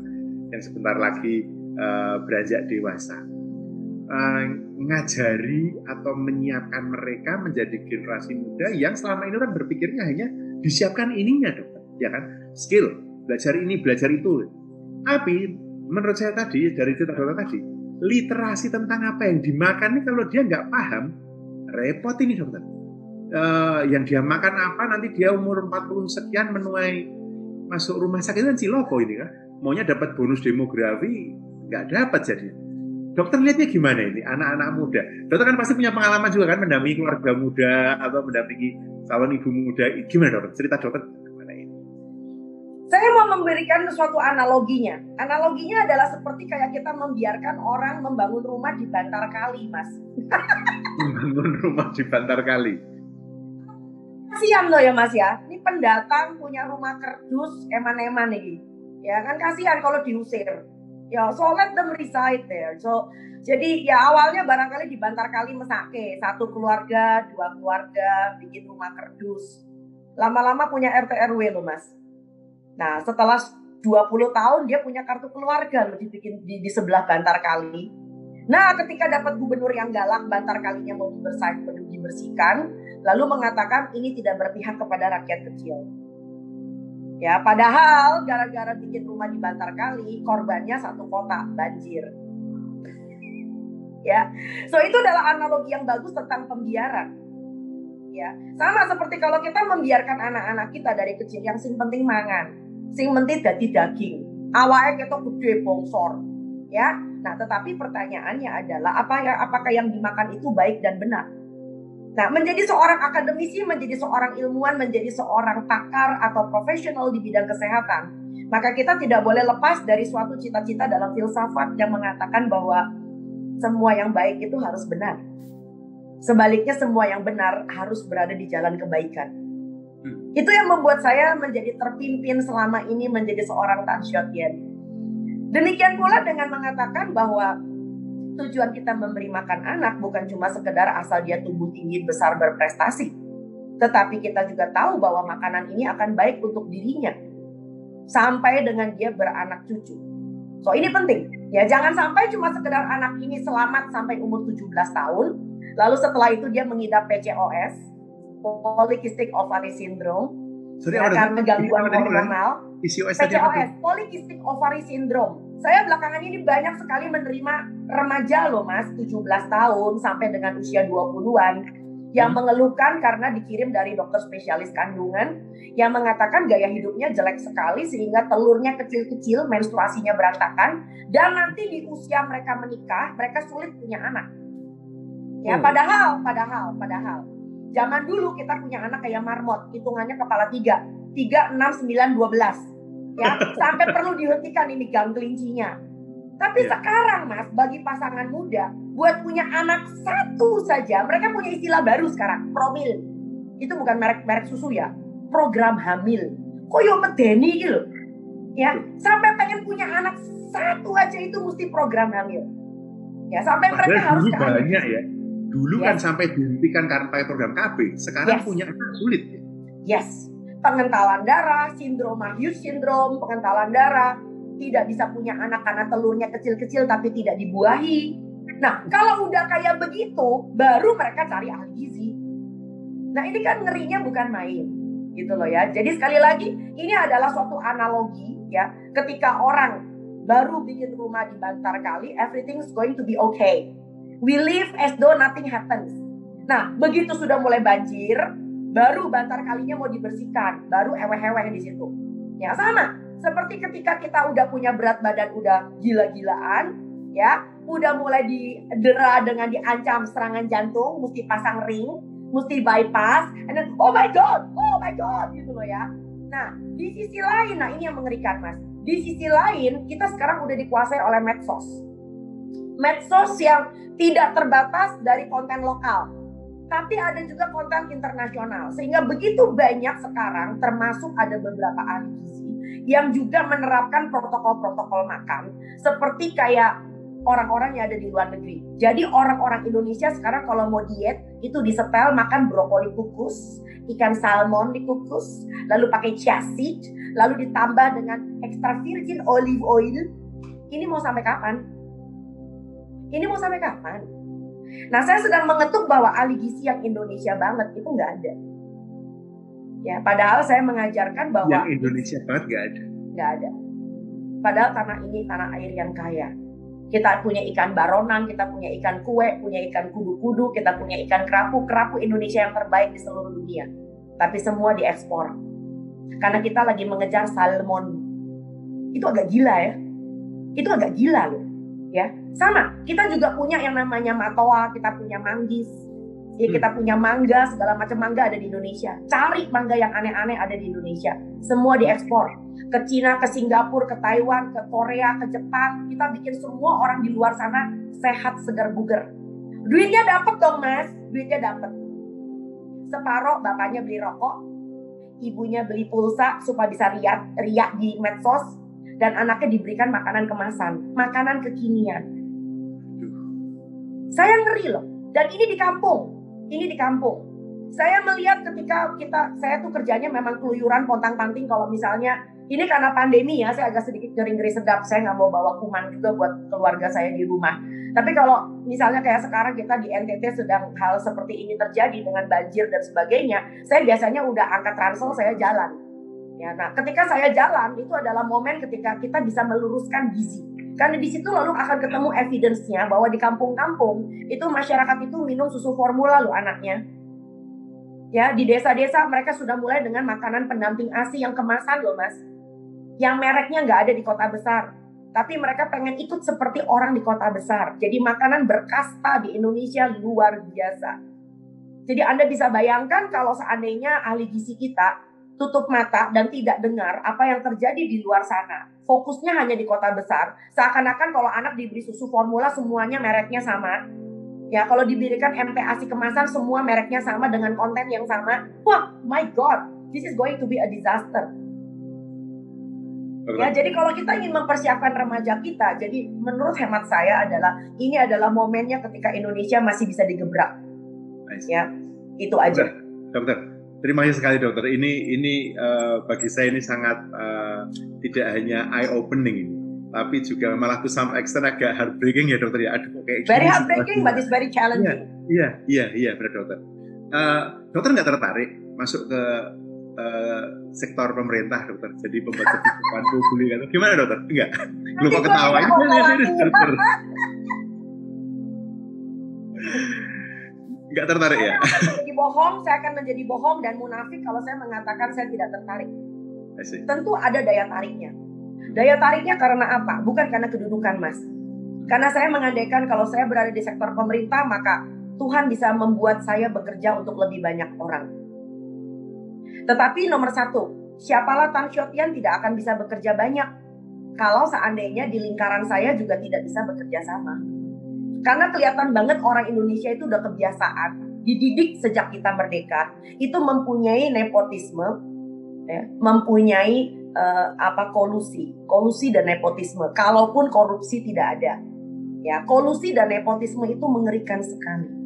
yang sebentar lagi beranjak dewasa. Ngajari atau menyiapkan mereka menjadi generasi muda yang selama ini orang berpikirnya hanya disiapkan ininya dokter, ya kan, skill, belajar ini, belajar itu. Tapi menurut saya tadi, dari cerita dokter tadi, literasi tentang apa yang dimakan ini kalau dia nggak paham, repot ini dokter. Yang dia makan apa, nanti dia umur 40 sekian menuai masuk rumah sakit kan ciloko ini kan, maunya dapat bonus demografi, nggak dapat jadi. Dokter lihatnya gimana ini anak-anak muda? Dokter kan pasti punya pengalaman juga kan mendampingi keluarga muda atau mendampingi calon ibu muda. Gimana dokter? Cerita dokter gimana ini? Saya mau memberikan suatu analoginya. Analoginya adalah seperti kayak kita membiarkan orang membangun rumah di bantar kali, Mas. Membangun rumah di bantar kali. Kasihan loh ya Mas ya. Ini pendatang punya rumah kerdus eman-eman nih. Ya kan kasihan kalau diusir. Ya, so let them reside there. So, jadi ya awalnya barangkali di bantar kali mesake, 1 keluarga, 2 keluarga, bikin rumah kerdus. Lama-lama punya RT RW loh Mas. Nah, setelah 20 tahun dia punya kartu keluarga loh dibikin di sebelah bantar kali. Nah, ketika dapat gubernur yang galak, bantar kalinya mau dibersihkan, lalu mengatakan ini tidak berpihak kepada rakyat kecil. Ya, padahal gara-gara bikin rumah di bantar kali, korbannya 1 kota banjir. ya. So itu adalah analogi yang bagus tentang pembiaran. Ya, sama seperti kalau kita membiarkan anak-anak kita dari kecil yang sing penting mangan, sing penting dadi daging, awake ketok gede bongsor, ya. Nah, tetapi pertanyaannya adalah apakah yang dimakan itu baik dan benar? Nah, menjadi seorang akademisi, menjadi seorang ilmuwan, menjadi seorang pakar atau profesional di bidang kesehatan, maka kita tidak boleh lepas dari suatu cita-cita dalam filsafat yang mengatakan bahwa semua yang baik itu harus benar. Sebaliknya semua yang benar harus berada di jalan kebaikan. Itu yang membuat saya menjadi terpimpin selama ini menjadi seorang Tan Shot Yen. Demikian pula dengan mengatakan bahwa tujuan kita memberi makan anak bukan cuma sekedar asal dia tumbuh tinggi, besar, berprestasi. Tetapi kita juga tahu bahwa makanan ini akan baik untuk dirinya. Sampai dengan dia beranak cucu. So ini penting. Ya, jangan sampai cuma sekedar anak ini selamat sampai umur 17 tahun. Lalu setelah itu dia mengidap PCOS, Polycystic Ovary Syndrome, karena gangguan hormonal. PCOS, Polycystic Ovary Syndrome. Saya belakangan ini banyak sekali menerima remaja loh mas, 17 tahun sampai dengan usia 20-an. Yang mengeluhkan karena dikirim dari dokter spesialis kandungan. Yang mengatakan gaya hidupnya jelek sekali sehingga telurnya kecil-kecil, menstruasinya berantakan. Dan nanti di usia mereka menikah, mereka sulit punya anak. Ya, padahal zaman dulu kita punya anak kayak marmot, hitungannya kepala 3, 6, 9, 12. Ya, sampai perlu dihentikan ini gang kelincinya. Tapi sekarang mas, bagi pasangan muda, buat punya anak satu saja, mereka punya istilah baru sekarang, promil. Itu bukan merek susu ya, program hamil. Kok yo medeni gitu. Ya, sampai pengen punya anak satu aja itu mesti program hamil. Ya, sampai mereka harus banyak ya. Dulu kan sampai dihentikan karena pakai program KB. Sekarang punya anak sulit. Yes. Pengentalan darah, sindrom Hughes syndrome, pengentalan darah. Tidak bisa punya anak karena telurnya kecil-kecil tapi tidak dibuahi. Nah, kalau udah kayak begitu, baru mereka cari ahli gizi. Nah, ini kan ngerinya bukan main. Gitu loh ya. Jadi sekali lagi, ini adalah suatu analogi ya. Ketika orang baru bikin rumah di Bantar Kali, everything's going to be okay. We live as though nothing happens. Nah, begitu sudah mulai banjir, baru Bantar Kalinya mau dibersihkan, baru eweh-eweh di situ. Ya sama, seperti ketika kita udah punya berat badan udah gila-gilaan, ya, udah mulai didera dengan diancam serangan jantung, mesti pasang ring, mesti bypass, and then oh my god, gitu loh ya. Nah, di sisi lain, nah ini yang mengerikan mas. Di sisi lain, kita sekarang udah dikuasai oleh medsos. Medsos yang tidak terbatas dari konten lokal, tapi ada juga konten internasional. Sehingga begitu banyak sekarang, termasuk ada beberapa ahli gizi yang juga menerapkan protokol-protokol makan seperti kayak orang-orang yang ada di luar negeri. Jadi orang-orang Indonesia sekarang kalau mau diet itu disetel makan brokoli kukus, ikan salmon dikukus, lalu pakai chia seed, lalu ditambah dengan extra virgin olive oil. Ini mau sampai kapan? Nah, saya sedang mengetuk bahwa ahli gizi yang Indonesia banget itu nggak ada. Ya, padahal saya mengajarkan bahwa yang Indonesia banget nggak ada. Padahal tanah ini tanah air yang kaya. Kita punya ikan baronang, kita punya ikan kue, punya ikan kudu-kudu, kita punya ikan kerapu Indonesia yang terbaik di seluruh dunia. Tapi semua diekspor. Karena kita lagi mengejar salmon. Itu agak gila ya. Itu agak gila loh. Ya, sama. Kita juga punya yang namanya matoa, kita punya manggis, ya, kita punya mangga, segala macam mangga ada di Indonesia. Cari mangga yang aneh-aneh ada di Indonesia. Semua diekspor ke Cina, ke Singapura, ke Taiwan, ke Korea, ke Jepang. Kita bikin semua orang di luar sana sehat, segar, bugar. Duitnya dapat dong mas, duitnya dapat. Separoh bapaknya beli rokok, ibunya beli pulsa supaya bisa riak di medsos. Dan anaknya diberikan makanan kemasan, makanan kekinian. Saya ngeri loh. Dan ini di kampung. Saya melihat ketika saya tuh kerjanya memang keluyuran pontang-panting. Kalau misalnya ini karena pandemi ya, saya agak sedikit ngeri sedap. Saya nggak mau bawa kuman juga buat keluarga saya di rumah. Tapi kalau misalnya kayak sekarang kita di NTT sedang hal seperti ini terjadi dengan banjir dan sebagainya, saya biasanya udah angkat ransel, saya jalan. Ya, nah ketika saya jalan itu adalah momen ketika kita bisa meluruskan gizi. Karena di situ lalu akan ketemu evidence-nya bahwa di kampung-kampung itu masyarakat itu minum susu formula loh anaknya. Ya, di desa-desa mereka sudah mulai dengan makanan pendamping ASI yang kemasan loh Mas. Yang mereknya nggak ada di kota besar. Tapi mereka pengen ikut seperti orang di kota besar. Jadi makanan berkasta di Indonesia luar biasa. Jadi Anda bisa bayangkan kalau seandainya ahli gizi kita tutup mata dan tidak dengar apa yang terjadi di luar sana. Fokusnya hanya di kota besar. Seakan-akan kalau anak diberi susu formula semuanya mereknya sama. Ya, kalau diberikan MPASI kemasan semua mereknya sama dengan konten yang sama. Wah, my God, this is going to be a disaster. Ya, jadi kalau kita ingin mempersiapkan remaja kita, jadi menurut hemat saya adalah ini adalah momennya ketika Indonesia masih bisa digebrak. Ya, itu aja. Dokter, terima kasih sekali dokter. Ini bagi saya ini sangat tidak hanya eye opening ini, tapi juga malah to some extent agak heartbreaking ya dokter ya. Aduh, kayak very heartbreaking, but it's very challenging. Iya, benar dokter. Dokter nggak tertarik masuk ke sektor pemerintah dokter, jadi pembuat kebijakan publik kan? Gimana dokter? Enggak, lupa ketawa ini serius dokter. Enggak tertarik ya? Saya akan menjadi bohong dan munafik kalau saya mengatakan saya tidak tertarik. Tentu ada daya tariknya. Daya tariknya karena apa? Bukan karena kedudukan Mas. Karena saya mengandaikan kalau saya berada di sektor pemerintah maka Tuhan bisa membuat saya bekerja untuk lebih banyak orang. Tetapi nomor satu, siapalah Tan Shot Yen tidak akan bisa bekerja banyak kalau seandainya di lingkaran saya juga tidak bisa bekerja sama. Karena kelihatan banget orang Indonesia itu udah kebiasaan, dididik sejak kita merdeka, itu mempunyai nepotisme, ya, mempunyai kolusi dan nepotisme. Kalaupun korupsi tidak ada, ya kolusi dan nepotisme itu mengerikan sekali.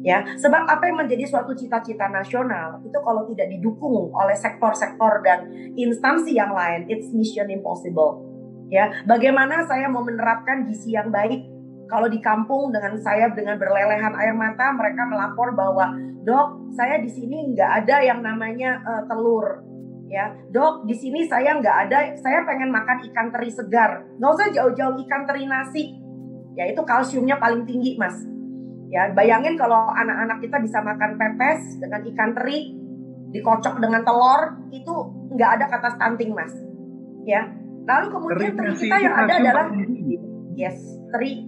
Ya, sebab apa yang menjadi suatu cita-cita nasional itu kalau tidak didukung oleh sektor-sektor dan instansi yang lain, it's mission impossible. Ya, bagaimana saya mau menerapkan gizi yang baik kalau di kampung dengan berlelehan air mata mereka melapor bahwa dok, saya di sini nggak ada yang namanya telur. Ya, dok, di sini saya nggak ada, saya pengen makan ikan teri segar. Nggak usah jauh-jauh ikan teri nasi. Ya, itu kalsiumnya paling tinggi, Mas. Ya, bayangin kalau anak-anak kita bisa makan pepes dengan ikan teri, dikocok dengan telur, itu nggak ada kata stunting, Mas. Ya, lalu kemudian teri kita yang ada adalah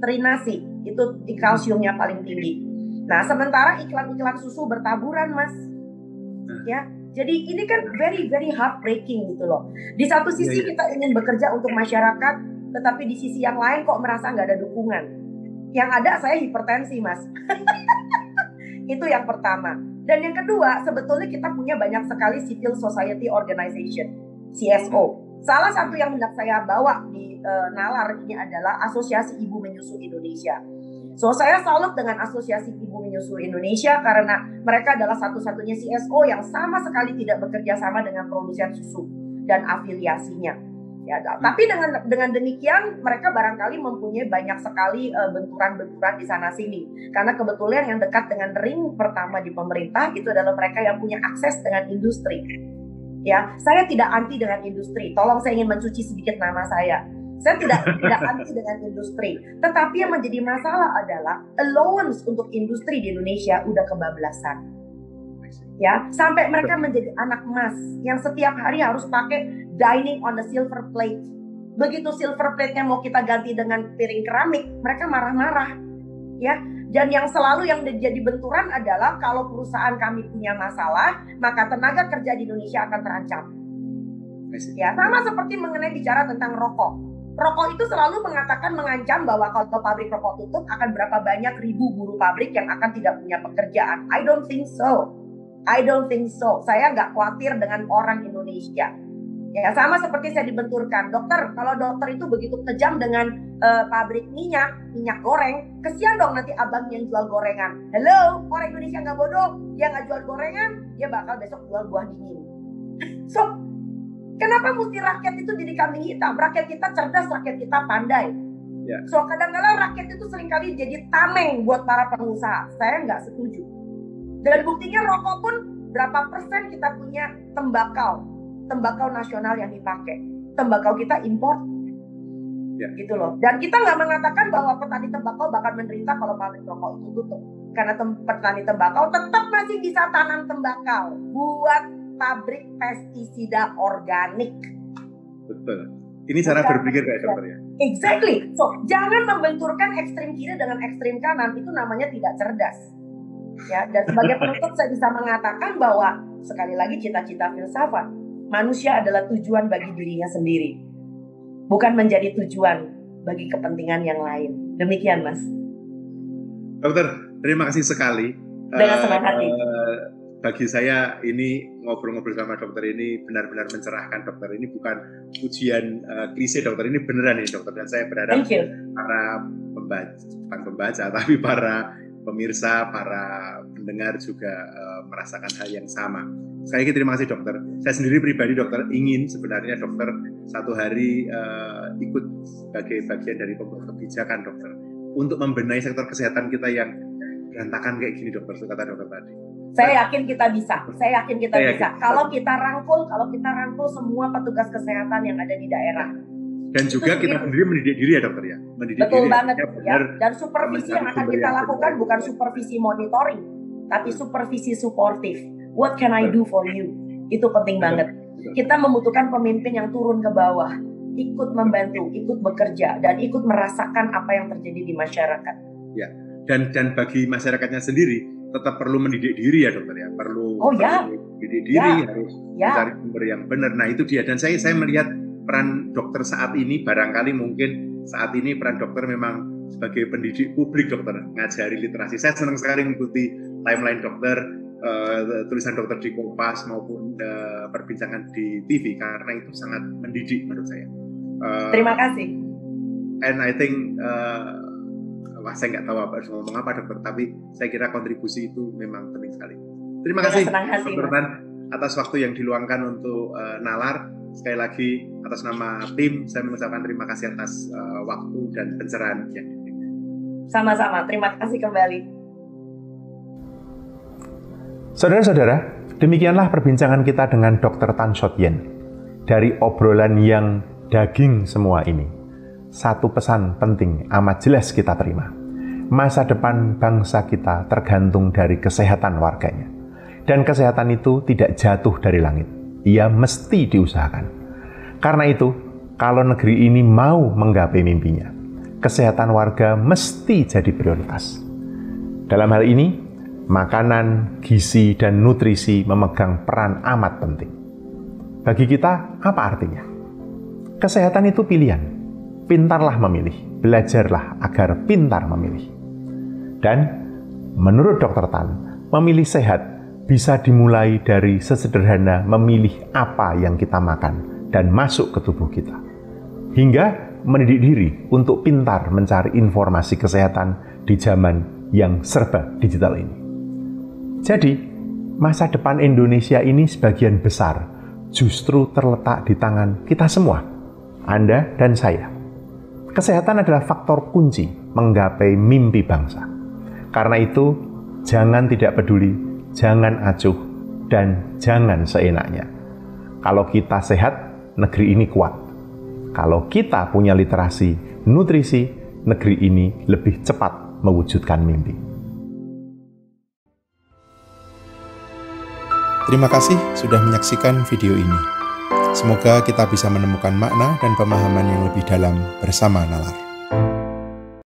teri nasi, itu kalsiumnya paling tinggi. Nah, sementara iklan-iklan susu bertaburan, Mas. Ya, jadi ini kan very very heartbreaking gitu loh. Di satu sisi kita ingin bekerja untuk masyarakat, tetapi di sisi yang lain kok merasa nggak ada dukungan. Yang ada saya hipertensi, Mas. Itu yang pertama. Dan yang kedua, sebetulnya kita punya banyak sekali civil society organization, CSO. Salah satu yang hendak saya bawa di Nalar ini adalah Asosiasi Ibu Menyusu Indonesia. So, saya salut dengan Asosiasi Ibu Menyusu Indonesia karena mereka adalah satu-satunya CSO yang sama sekali tidak bekerja sama dengan produsen susu dan afiliasinya. Ya, tapi dengan demikian mereka barangkali mempunyai banyak sekali benturan-benturan di sana sini. Karena kebetulan yang dekat dengan ring pertama di pemerintah itu adalah mereka yang punya akses dengan industri. Ya, saya tidak anti dengan industri. Tolong, saya ingin mencuci sedikit nama saya. Saya tidak anti dengan industri. Tetapi yang menjadi masalah adalah allowance untuk industri di Indonesia udah kebablasan. Ya, sampai mereka menjadi anak emas yang setiap hari harus pakai dining on the silver plate. Begitu silver plate-nya mau kita ganti dengan piring keramik, mereka marah-marah. Ya, dan yang selalu yang jadi benturan adalah kalau perusahaan kami punya masalah, maka tenaga kerja di Indonesia akan terancam. Ya, sama seperti mengenai bicara tentang rokok. Rokok itu selalu mengancam bahwa kalau pabrik rokok tutup akan berapa banyak ribu buruh pabrik yang akan tidak punya pekerjaan. I don't think so. Saya nggak khawatir dengan orang Indonesia. Ya, sama seperti saya dibenturkan, dokter, kalau dokter itu begitu kejam dengan pabrik minyak goreng, kesian dong nanti abang yang jual gorengan. Hello, orang Indonesia nggak bodoh, dia nggak jual gorengan, dia bakal besok jual buah dingin. So, kenapa mesti rakyat itu jadi kambing hitam? Rakyat kita cerdas, rakyat kita pandai. So, kadang-kadang rakyat itu seringkali jadi tameng buat para pengusaha. Saya nggak setuju. Dan buktinya rokok pun berapa persen kita punya tembakau nasional yang dipakai. Tembakau kita import. gitu loh. Dan kita nggak mengatakan bahwa petani tembakau bakal menderita kalau pabrik rokok itu tutup, karena petani tembakau tetap masih bisa tanam tembakau buat pabrik pestisida organik. Betul. Ini cara berpikir kayak dokter ya. Exactly. So, jangan membenturkan ekstrim kiri dengan ekstrim kanan, itu namanya tidak cerdas. Ya, dan sebagai penutup saya bisa mengatakan bahwa sekali lagi cita-cita filsafat, manusia adalah tujuan bagi dirinya sendiri, bukan menjadi tujuan bagi kepentingan yang lain. Demikian, Mas. Dokter, terima kasih sekali. Dengan senang hati. Bagi saya ini ngobrol-ngobrol sama dokter ini benar-benar mencerahkan, dokter. Ini bukan ujian klise, dokter. Ini beneran nih, dokter. Dan saya berharap para pembaca, tapi para pemirsa, para pendengar juga merasakan hal yang sama. Sekali lagi terima kasih, dokter. Saya sendiri pribadi, dokter, ingin sebenarnya dokter satu hari ikut sebagai bagian dari pembuat kebijakan, dokter, untuk membenahi sektor kesehatan kita yang berantakan kayak gini, dokter. Kata dokter tadi. Saya yakin kita bisa. Kalau kita rangkul semua petugas kesehatan yang ada di daerah. Dan juga kita sendiri mendidik diri ya, dokter ya. Betul banget ya. Dan supervisi yang akan kita lakukan bukan supervisi monitoring, tapi supervisi suportif. What can I do for you? Itu penting banget. Kita membutuhkan pemimpin yang turun ke bawah, ikut membantu, ikut bekerja, dan ikut merasakan apa yang terjadi di masyarakat. Ya. Dan bagi masyarakatnya sendiri tetap perlu mendidik diri ya, dokter ya. Perlu mendidik diri, harus mencari sumber yang benar. Nah, itu dia. Dan saya melihat peran dokter saat ini, barangkali mungkin saat ini peran dokter memang sebagai pendidik publik, dokter, ngajari literasi. Saya senang sekali mengikuti timeline dokter, tulisan dokter di Kompas maupun perbincangan di TV, karena itu sangat mendidik menurut saya. Terima kasih. And I think saya nggak tahu harus ngomong apa, dokter, tapi saya kira kontribusi itu memang penting sekali. Terima kasih, Dokter Tan, atas waktu yang diluangkan untuk Nalar. Sekali lagi atas nama tim saya mengucapkan terima kasih atas waktu dan pencerahan yang diberikan. Sama-sama, terima kasih kembali. Saudara-saudara, demikianlah perbincangan kita dengan Dr. Tan Shot Yen. Dari obrolan yang daging semua ini, satu pesan penting amat jelas kita terima. Masa depan bangsa kita tergantung dari kesehatan warganya. Dan kesehatan itu tidak jatuh dari langit. Ia mesti diusahakan. Karena itu, kalau negeri ini mau menggapai mimpinya, kesehatan warga mesti jadi prioritas. Dalam hal ini, makanan, gizi, dan nutrisi memegang peran amat penting. Bagi kita, apa artinya? Kesehatan itu pilihan. Pintarlah memilih, belajarlah agar pintar memilih. Dan menurut Dr. Tan, memilih sehat bisa dimulai dari sesederhana memilih apa yang kita makan dan masuk ke tubuh kita. Hingga mendidik diri untuk pintar mencari informasi kesehatan di zaman yang serba digital ini. Jadi, masa depan Indonesia ini sebagian besar justru terletak di tangan kita semua, Anda dan saya. Kesehatan adalah faktor kunci menggapai mimpi bangsa. Karena itu, jangan tidak peduli, jangan acuh, dan jangan seenaknya. Kalau kita sehat, negeri ini kuat. Kalau kita punya literasi, nutrisi, negeri ini lebih cepat mewujudkan mimpi. Terima kasih sudah menyaksikan video ini. Semoga kita bisa menemukan makna dan pemahaman yang lebih dalam bersama Nalar.